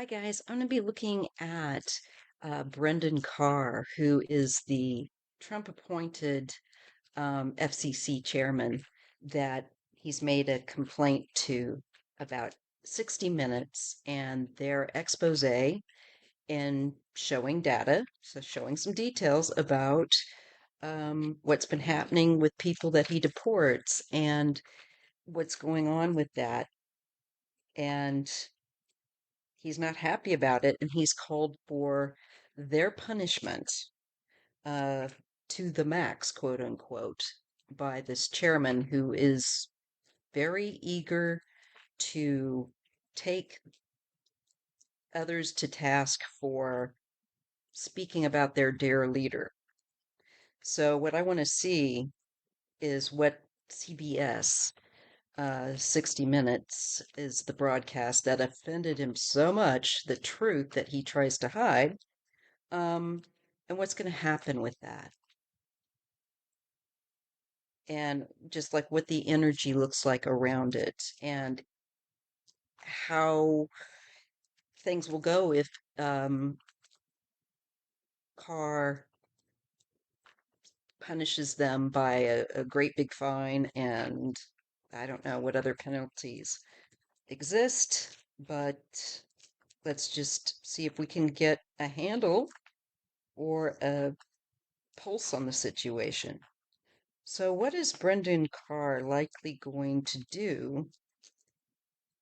guys. I'm going to be looking at Brendan Carr, who is the Trump appointed FCC chairman that he's made a complaint to about 60 Minutes and their expose in showing data, so showing some details about what's been happening with people that he deports and what's going on with that. And he's not happy about it, and he's called for their punishment uh, to the max, quote unquote, by this chairman who is very eager to take others to task for speaking about their dear leader. So, what I want to see is what CBS 60 Minutes is the broadcast that offended him so much, the truth that he tries to hide, um, and what's going to happen with that, and just like what the energy looks like around it, and how things will go if Carr punishes them by a great big fine, and I don't know what other penalties exist, but let's just see if we can get a handle or a pulse on the situation. So, what is Brendan Carr likely going to do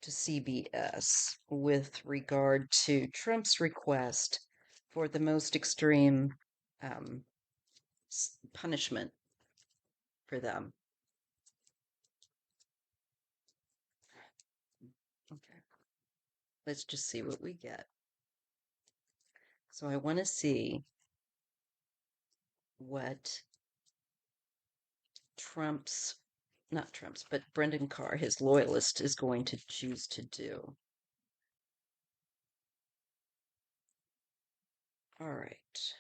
to CBS with regard to Trump's request for the most extreme um, punishment for them? Okay, let's just see what we get. So, I want to see what Trump's, not Trump's, but Brendan Carr, his loyalist, is going to choose to do. All right.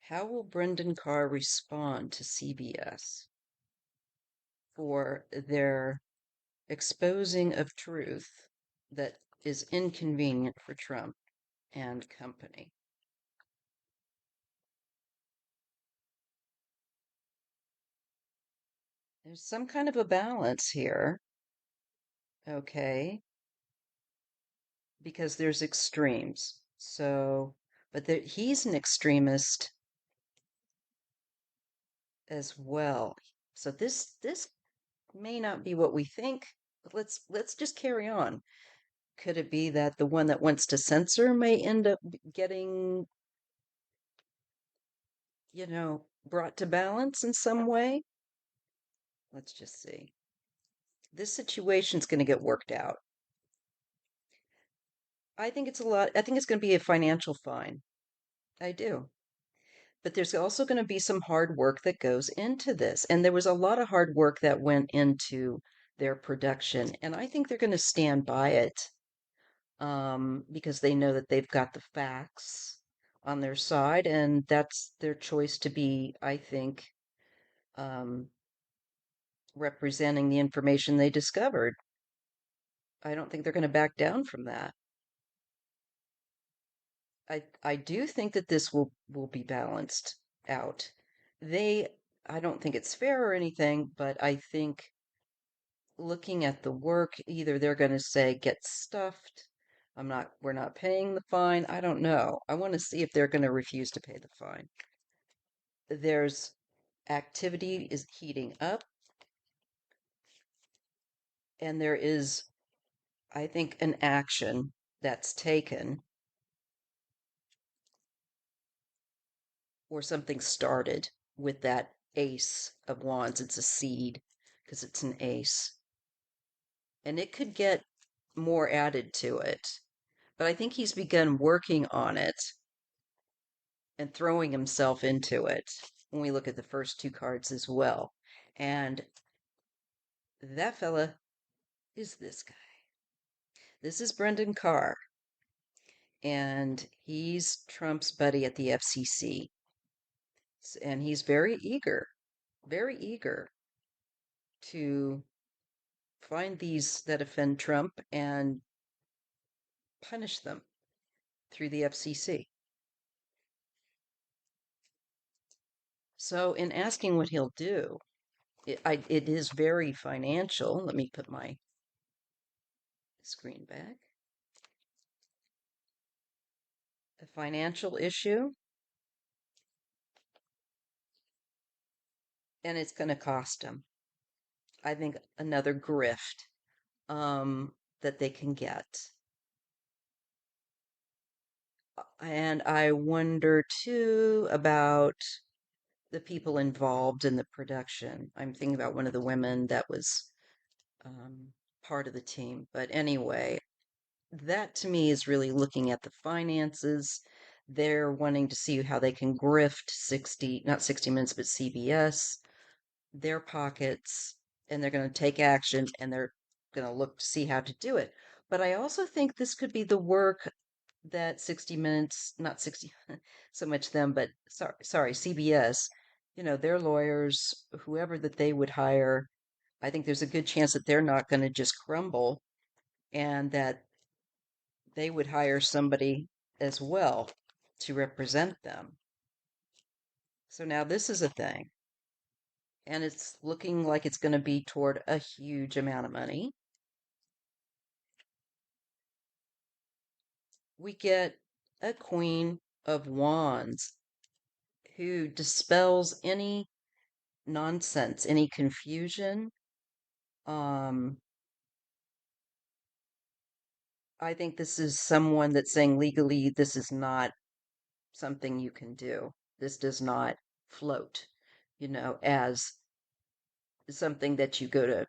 How will Brendan Carr respond to CBS for their exposing of truth that is inconvenient for Trump and company? There's some kind of a balance here, okay, because there's extremes. So, but he's an extremist as well. So this may not be what we think, but let's just carry on. Could it be that the one that wants to censor may end up getting, brought to balance in some way? Let's just see. This situation's going to get worked out. I think it's a lot. I think it's going to be a financial fine. I do. But there's also going to be some hard work that goes into this. And there was a lot of hard work that went into their production. And I think they're going to stand by it because they know that they've got the facts on their side. And that's their choice to be, I think, um, representing the information they discovered. I don't think they're going to back down from that. I do think that this will be balanced out. I don't think it's fair or anything, but I think looking at the work, either they're going to say get stuffed. We're not paying the fine. I don't know. I want to see if they're going to refuse to pay the fine. There's activity is heating up, and there is, I think, an action that's taken or something started with that ace of wands. It's a seed because it's an ace. And it could get more added to it. But I think he's begun working on it and throwing himself into it when we look at the first two cards as well. And that fella is this guy. This is Brendan Carr, and he's Trump's buddy at the FCC. And he's very eager to find these that offend Trump and punish them through the FCC. So, in asking what he'll do, it is very financial. Let me put my screen back. A financial issue, and it's going to cost him, I think, another grift that they can get. And I wonder too about the people involved in the production. I'm thinking about one of the women that was um, part of the team. But anyway, that to me is really looking at the finances. They're wanting to see how they can grift 60, not 60 Minutes, but CBS, their pockets, and they're going to take action and they're going to look to see how to do it. But I also think this could be the work that 60 Minutes, not 60, so much them, but sorry, CBS, their lawyers, whoever that they would hire, I think there's a good chance that they're not going to just crumble and that they would hire somebody as well to represent them. So now this is a thing, and it's looking like it's going to be toward a huge amount of money. We get a Queen of Wands who dispels any nonsense, any confusion. Um, I think this is someone that's saying legally this is not something you can do. This does not float, as something that you go to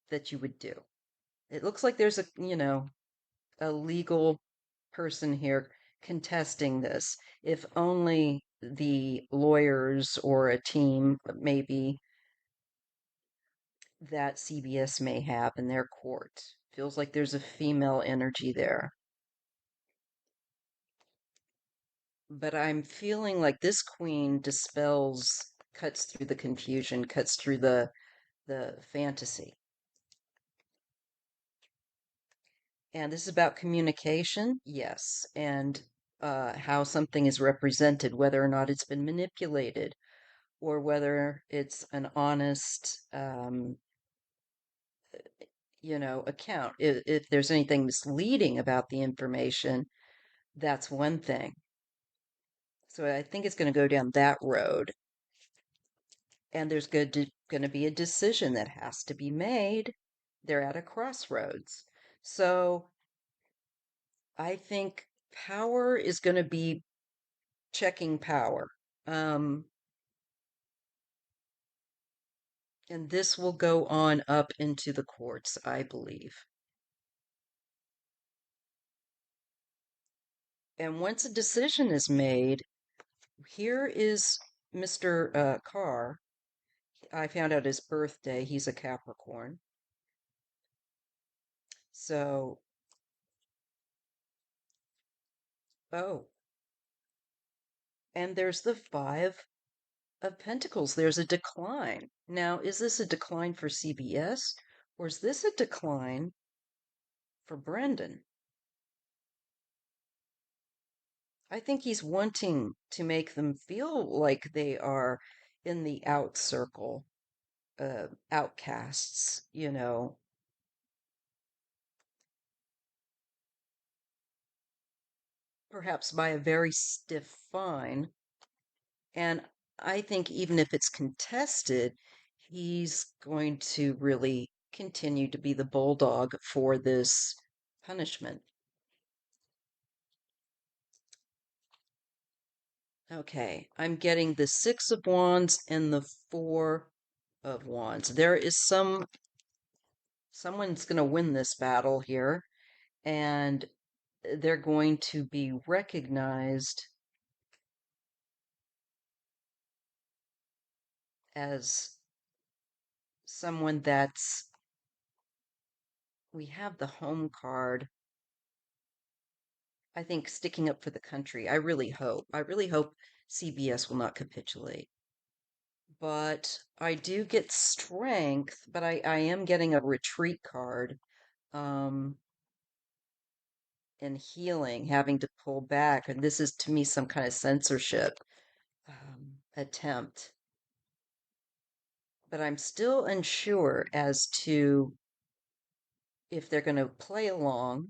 that you would do. It looks like there's a legal person here contesting this. If only the lawyers or a team, maybe that CBS may have in their court. Feels like there's a female energy there. But I'm feeling like this queen dispels, cuts through the confusion, cuts through the fantasy. And this is about communication, yes, and how something is represented, whether or not it's been manipulated, or whether it's an honest, account. If there's anything misleading about the information, that's one thing. So I think it's going to go down that road. And there's going to be a decision that has to be made. They're at a crossroads. So I think power is going to be checking power. Um, and this will go on up into the courts, I believe. And once a decision is made, here is Mr. Carr. I found out his birthday. He's a Capricorn. So, oh, and there's the Five of Pentacles. There's a decline. Now, is this a decline for CBS or is this a decline for Brendan? I think he's wanting to make them feel like they are in the out circle, outcasts, perhaps by a very stiff fine. And I think even if it's contested, he's going to really continue to be the bulldog for this punishment. Okay, I'm getting the Six of Wands and the Four of Wands. There is someone's going to win this battle here, and they're going to be recognized as someone that's, we have the home card. I think sticking up for the country. I really hope CBS will not capitulate. but I do get strength, but I am getting a retreat card, um, and healing, having to pull back. And this is to me some kind of censorship attempt. But I'm still unsure as to if they're going to play along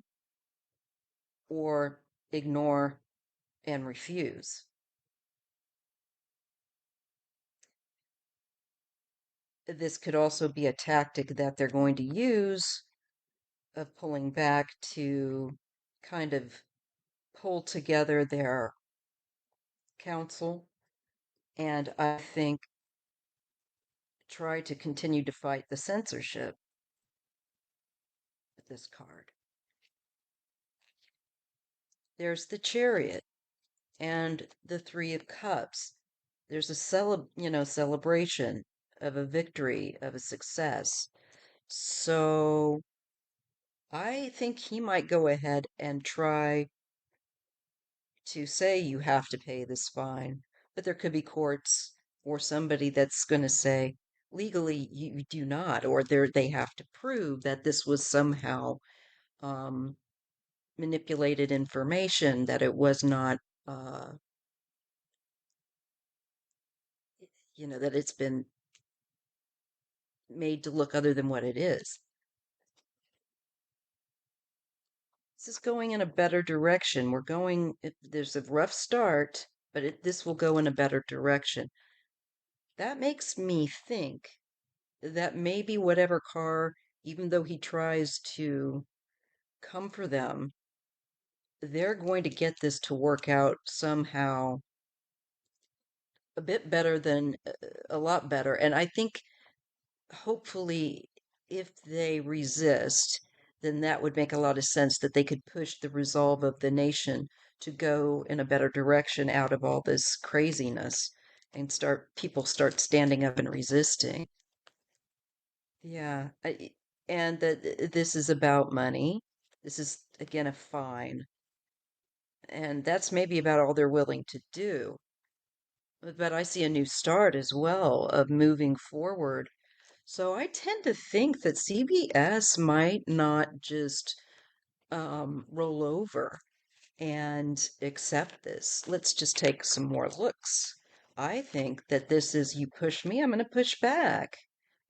or ignore and refuse. This could also be a tactic that they're going to use of pulling back to kind of pull together their council and I think try to continue to fight the censorship with this card. There's the Chariot and the Three of Cups. There's a celebration of a victory, of a success. So I think he might go ahead and try to say you have to pay this fine, but there could be courts or somebody that's going to say legally you do not, or they have to prove that this was somehow um, manipulated information, that it was not, uh, that it's been made to look other than what it is. This is going in a better direction. There's a rough start, but this will go in a better direction. That makes me think that maybe whatever Carr, even though he tries to come for them, they're going to get this to work out somehow a bit better than a lot better. And I think hopefully if they resist, then that would make a lot of sense that they could push the resolve of the nation to go in a better direction out of all this craziness and people start standing up and resisting. Yeah, and that this is about money. This is again a fine, and that's maybe about all they're willing to do. But I see a new start as well of moving forward. So I tend to think that CBS might not just roll over and accept this. Let's just take some more looks. I think that this is you push me, I'm going to push back.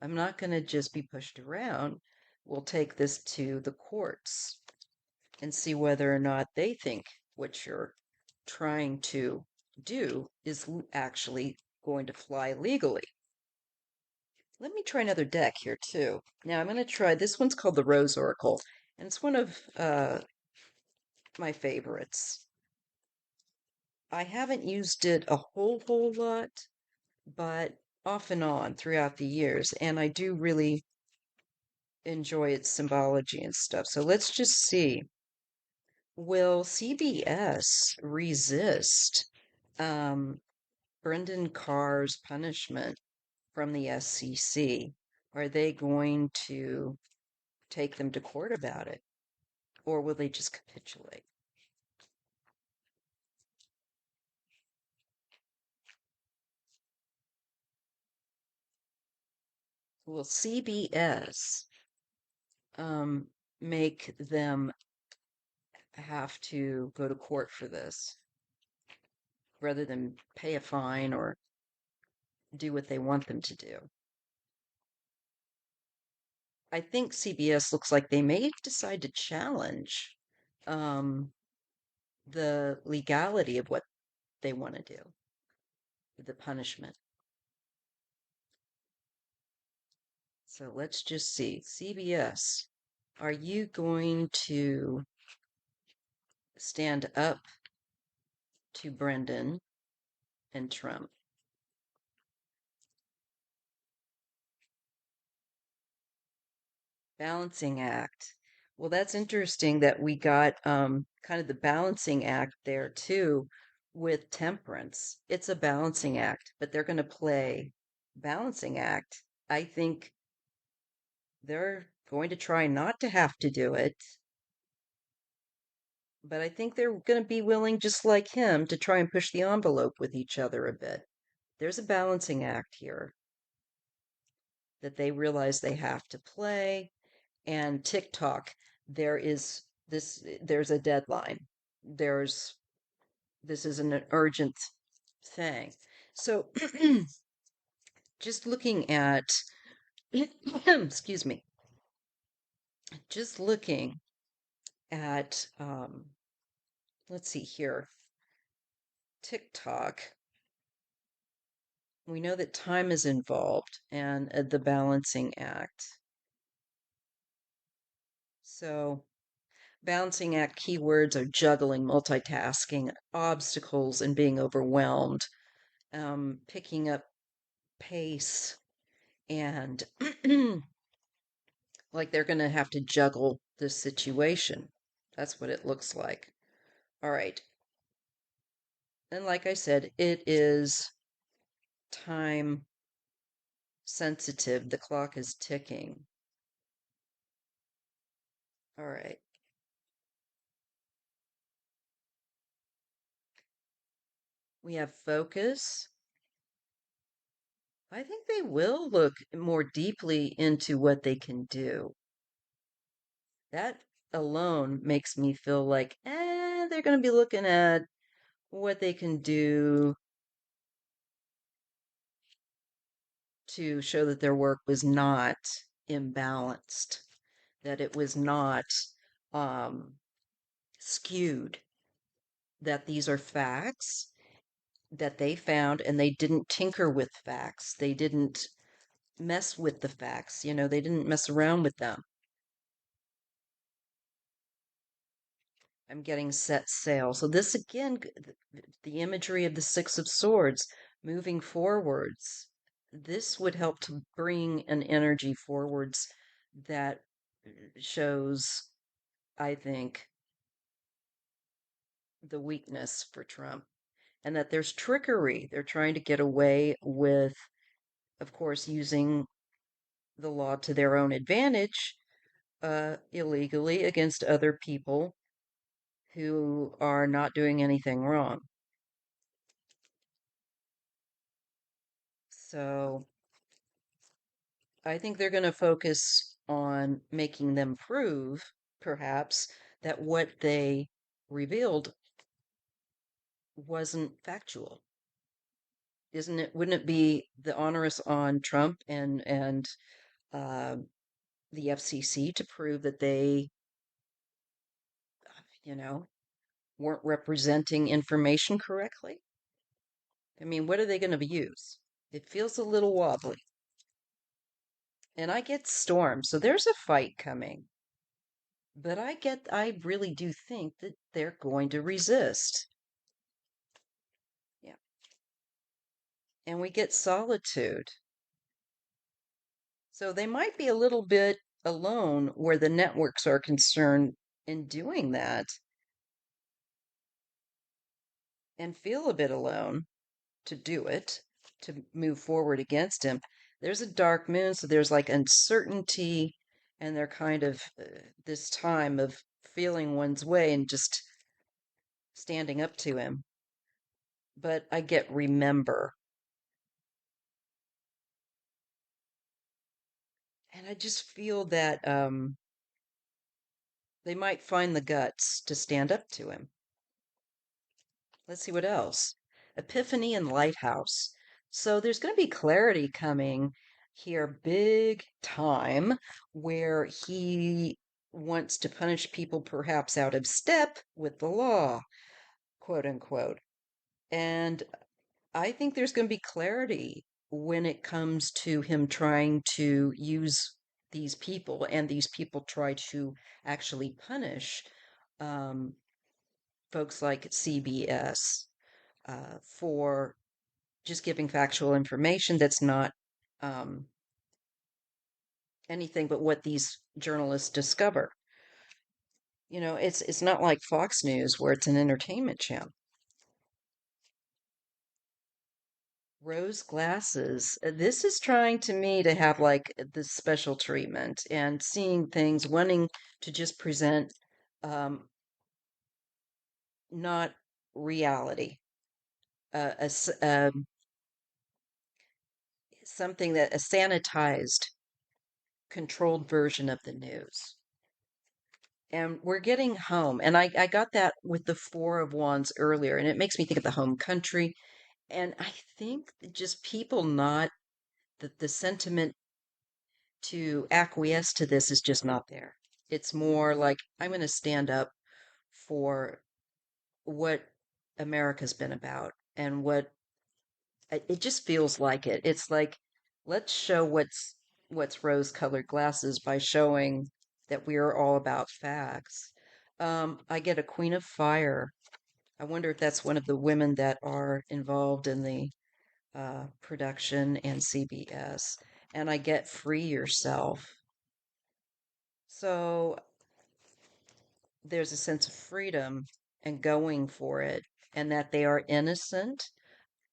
I'm not going to just be pushed around. We'll take this to the courts and see whether or not they think what you're trying to do is actually going to fly legally. Let me try another deck here too. Now I'm going to try this one's called the Rose Oracle, and it's one of my favorites. I haven't used it a whole lot, but off and on throughout the years, and I do really enjoy its symbology and stuff. So let's just see. Will CBS resist Brendan Carr's punishment from the FCC? Are they going to take them to court about it, or will they just capitulate? Will CBS um, make them have to go to court for this rather than pay a fine or do what they want them to do? I think CBS looks like they may decide to challenge um, the legality of what they want to do, the punishment. So let's just see. CBS, are you going to stand up to Brendan and Trump? Balancing act. Well, that's interesting that we got kind of the balancing act there too with temperance. It's a balancing act, but they're going to play balancing act. I think they're going to try not to have to do it, but I think they're going to be willing, just like him, to try and push the envelope with each other a bit. there's a balancing act here that they realize they have to play. And TikTok, there's a deadline. There's this is an urgent thing. So just looking at excuse me, just looking at let's see here, TikTok, we know that time is involved and the balancing act. So balancing act keywords are juggling, multitasking, obstacles, and being overwhelmed, picking up pace, and like they're going to have to juggle this situation. That's what it looks like. All right. And like I said, it is time sensitive. The clock is ticking. All right. We have focus. I think they will look more deeply into what they can do. That alone makes me feel like, they're going to be looking at what they can do to show that their work was not imbalanced, that it was not um, skewed, that these are facts that they found and they didn't tinker with facts. They didn't mess with the facts. They didn't mess around with them. I'm getting set sail. So this again, the imagery of the Six of Swords moving forwards. This would help to bring an energy forwards that shows, I think, the weakness for Trump and that there's trickery. They're trying to get away with, of course, using the law to their own advantage, illegally against other people who are not doing anything wrong. So I think they're going to focus on making them prove, perhaps, that what they revealed wasn't factual. Wouldn't it be the onerous on Trump and uh, the FCC to prove that they, you know, weren't representing information correctly? I mean, what are they going to use? It feels a little wobbly. And I get storm, so there's a fight coming. But I really do think that they're going to resist. Yeah. And we get solitude. So they might be a little bit alone where the networks are concerned in doing that and feel a bit alone to do it, to move forward against him. There's a dark moon, so there's like uncertainty, and they're kind of this time of feeling one's way and just standing up to him. But I get remember. And I just feel that they might find the guts to stand up to him. Let's see what else. Epiphany and Lighthouse. So there's going to be clarity coming here, big time, where he wants to punish people perhaps out of step with the law, quote unquote. And I think there's going to be clarity when it comes to him trying to use these people and these people try to actually punish um, folks like CBS for just giving factual information that's not um, anything but what these journalists discover. It's not like Fox News where it's an entertainment channel. Rose glasses. This is trying to me to have like this special treatment and seeing things, wanting to just present not reality. A something that a sanitized, controlled version of the news. And we're getting home. And I got that with the Four of Wands earlier, and it makes me think of the home country. And I think just people not, the sentiment to acquiesce to this is just not there. It's more like, I'm going to stand up for what America's been about and what it just feels like it. It's like, let's show what's rose-colored glasses by showing that we are all about facts. I get a Queen of Fire. I wonder if that's one of the women that are involved in the production and CBS. And I get Free Yourself. So there's a sense of freedom and going for it, and that they are innocent.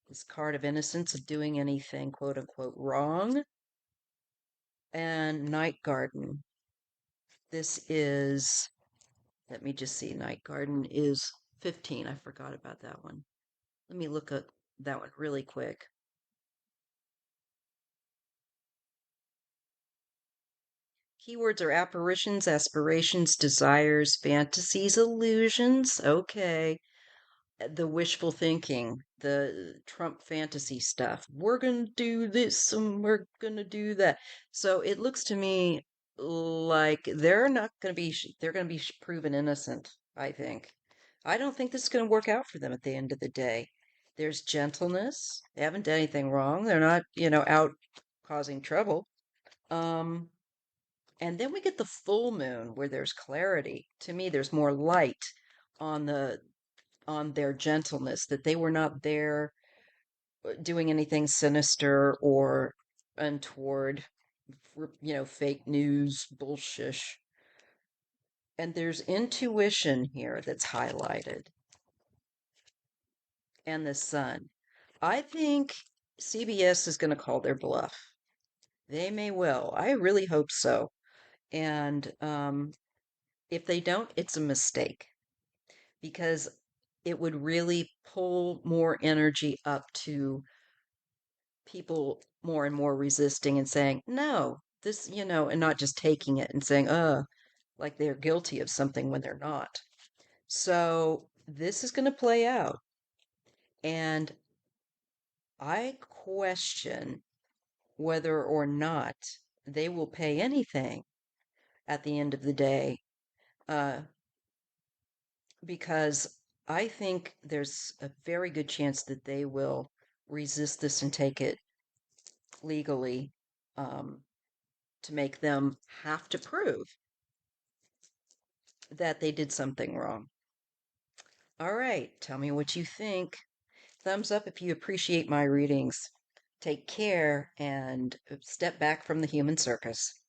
This card of innocence of doing anything quote unquote wrong. And Night Garden. This is, let me just see, Night Garden is 15. I forgot about that one. Let me look at that one really quick. Keywords are apparitions, aspirations, desires, fantasies, illusions. Okay. The wishful thinking, the Trump fantasy stuff. We're going to do this and we're going to do that. So it looks to me like they're not going to be, they're going to be proven innocent, I think. I don't think this is going to work out for them at the end of the day. There's gentleness. They haven't done anything wrong. They're not, out causing trouble. Um, and then we get the full moon where there's clarity. To me, there's more light on their gentleness, that they were not there doing anything sinister or untoward, fake news, bullshit. And there's intuition here that's highlighted, and the sun. I think CBS is going to call their bluff. They may well. I really hope so. And if they don't, it's a mistake, because it would really pull more energy up to people more and more resisting and saying, no, this, and not just taking it and saying, like they're guilty of something when they're not. So this is going to play out. And I question whether or not they will pay anything at the end of the day, uh, because I think there's a very good chance that they will resist this and take it legally, um, to make them have to prove that they did something wrong. All right, tell me what you think. Thumbs up if you appreciate my readings. Take care and step back from the human circus.